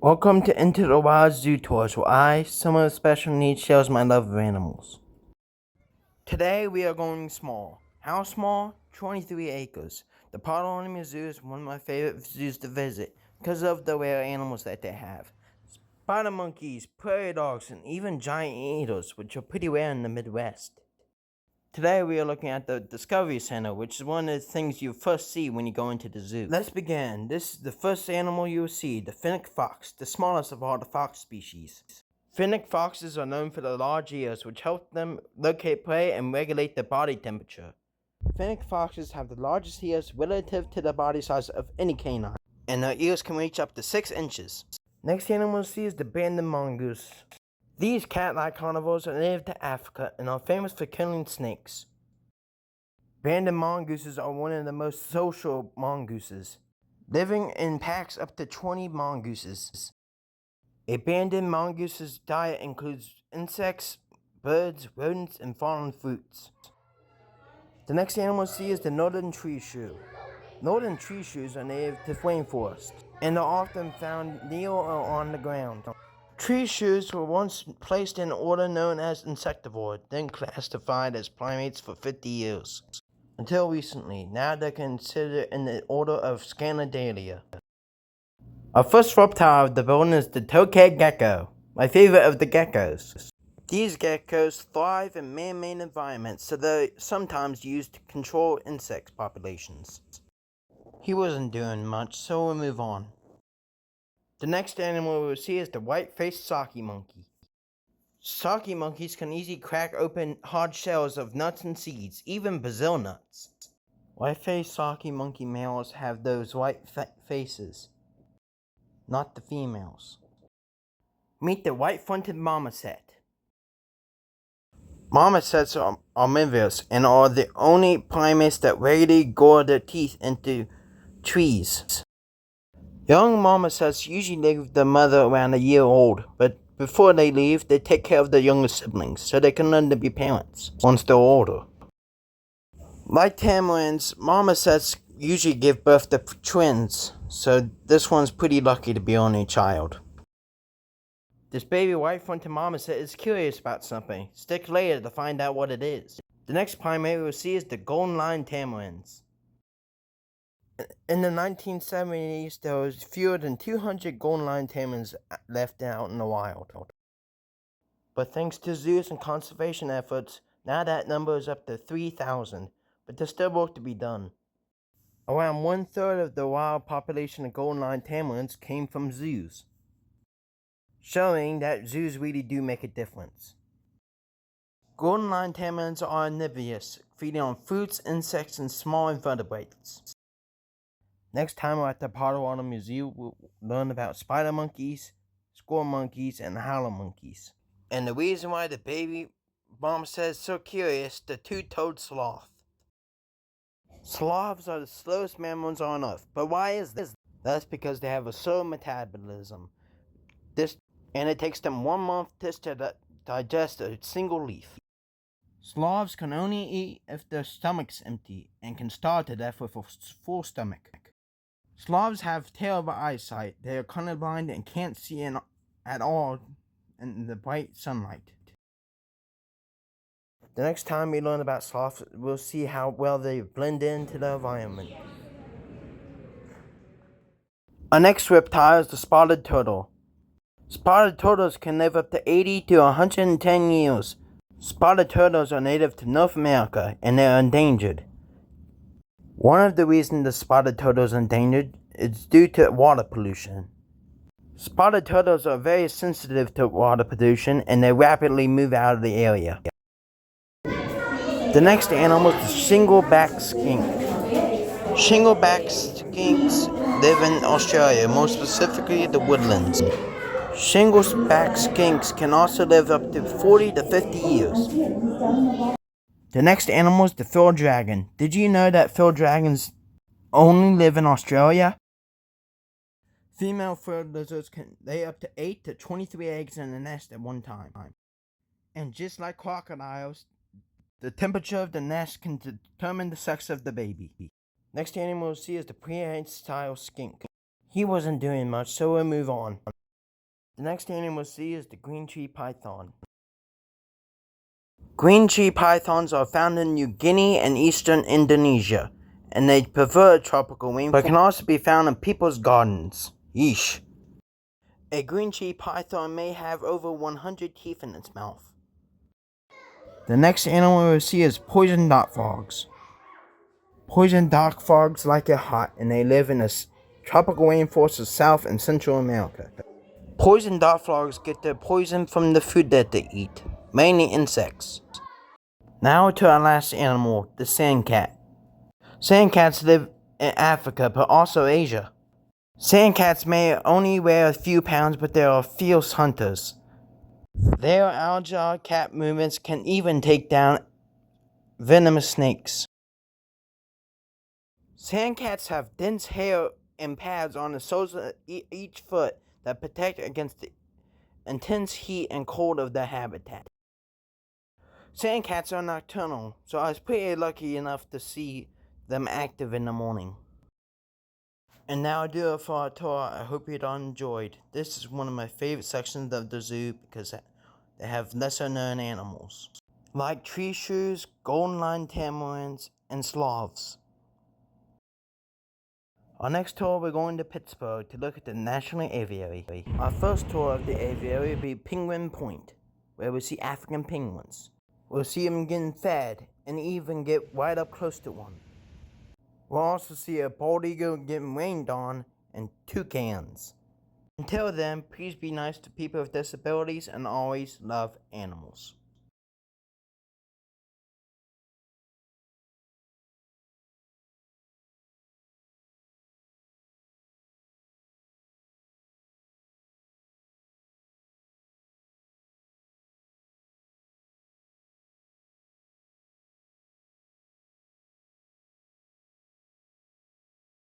Welcome to Into the Wild Zoo Tours, where I, someone with special needs, shares my love of animals. Today we are going small. How small? 23 acres. The Potawatomi Zoo is one of my favorite zoos to visit because of the rare animals that they have. Spider monkeys, prairie dogs, and even giant eagles, which are pretty rare in the Midwest. Today we are looking at the Discovery Center, which is one of the things you first see when you go into the zoo. Let's begin. This is the first animal you will see, the fennec fox, the smallest of all the fox species. Fennec foxes are known for their large ears, which help them locate prey and regulate their body temperature. Fennec foxes have the largest ears relative to the body size of any canine, and their ears can reach up to 6 inches. Next animal we'll see is the banded mongoose. These cat-like carnivores are native to Africa and are famous for killing snakes. Banded mongooses are one of the most social mongooses, living in packs up to 20 mongooses. A banded mongoose's diet includes insects, birds, rodents, and fallen fruits. The next animal we'll see is the northern tree shrew. Northern tree shrews are native to rainforests and are often found near or on the ground. Tree shrews were once placed in an order known as insectivore, then classified as primates for 50 years. Until recently, now they're considered in the order of Scanadalia. Our first reptile of the building is the tokay gecko, my favorite of the geckos. These geckos thrive in man-made environments, so they're sometimes used to control insect populations. He wasn't doing much, so we'll move on. The next animal we will see is the white-faced saki monkey. Saki monkeys can easily crack open hard shells of nuts and seeds, even Brazil nuts. White-faced saki monkey males have those white faces, not the females. Meet the white-fronted marmoset. Marmosets are omnivorous and are the only primates that regularly gore their teeth into trees. Young marmosets usually live with their mother around a year old, but before they leave, they take care of their younger siblings so they can learn to be parents once they're older. Like tamarins, marmosets usually give birth to twins, so this one's pretty lucky to be only child. This baby white-fronted marmoset is curious about something. Stick later to find out what it is. The next primate we'll see is the golden-lined tamarins. In the 1970s, there was fewer than 200 golden-lined tamarins left out in the wild. But thanks to zoos and conservation efforts, now that number is up to 3,000, but there's still work to be done. Around 1/3 of the wild population of golden-lined tamarins came from zoos, showing that zoos really do make a difference. Golden-lined tamarins are omnivorous, feeding on fruits, insects, and small invertebrates. Next time we're at the Potawatomi Zoo, we'll learn about spider monkeys, squirrel monkeys, and howler monkeys. And the reason why the baby marmoset is so curious, the two-toed sloth. Sloths are the slowest mammals on Earth, but why is this? That's because they have a slow metabolism. And it takes them 1 month to digest a single leaf. Sloths can only eat if their stomach's empty and can starve to death with a full stomach. Sloths have terrible eyesight. They are colorblind and can't see at all in the bright sunlight. The next time we learn about sloths, we'll see how well they blend into the environment. Our next reptile is the spotted turtle. Spotted turtles can live up to 80 to 110 years. Spotted turtles are native to North America and they are endangered. One of the reasons the spotted turtles are endangered is due to water pollution. Spotted turtles are very sensitive to water pollution and they rapidly move out of the area. The next animal is the shingleback skink. Shingleback skinks live in Australia, more specifically the woodlands. Shingleback skinks can also live up to 40 to 50 years. The next animal is the field dragon. Did you know that field dragons only live in Australia? Female field lizards can lay up to 8 to 23 eggs in a nest at one time. And just like crocodiles, the temperature of the nest can determine the sex of the baby. Next animal we'll see is the prehensile skink. He wasn't doing much, so we'll move on. The next animal we'll see is the green tree python. Green tree pythons are found in New Guinea and eastern Indonesia, and they prefer tropical rainforest, but can also be found in people's gardens. Yeesh. A green tree python may have over 100 teeth in its mouth. The next animal we'll see is poison dart frogs. Poison dart frogs like it hot, and they live in the tropical rainforests of South and Central America. Poison dart frogs get their poison from the food that they eat, mainly insects. Now to our last animal, the sandcat. Sandcats live in Africa, but also Asia. Sandcats may only weigh a few pounds, but they are fierce hunters. Their agile cat movements can even take down venomous snakes. Sandcats have dense hair and pads on the soles of each foot that protect against the intense heat and cold of their habitat. Sandcats are nocturnal, so I was pretty lucky enough to see them active in the morning. And now I do it for our tour. I hope you all enjoyed. This is one of my favorite sections of the zoo because they have lesser known animals, like tree shrews, golden line tamarins, and sloths. Our next tour, we're going to Pittsburgh to look at the National Aviary. Our first tour of the aviary will be Penguin Point, where we'll see African penguins. We'll see them getting fed and even get right up close to one. We'll also see a bald eagle getting rained on and toucans. Until then, please be nice to people with disabilities and always love animals.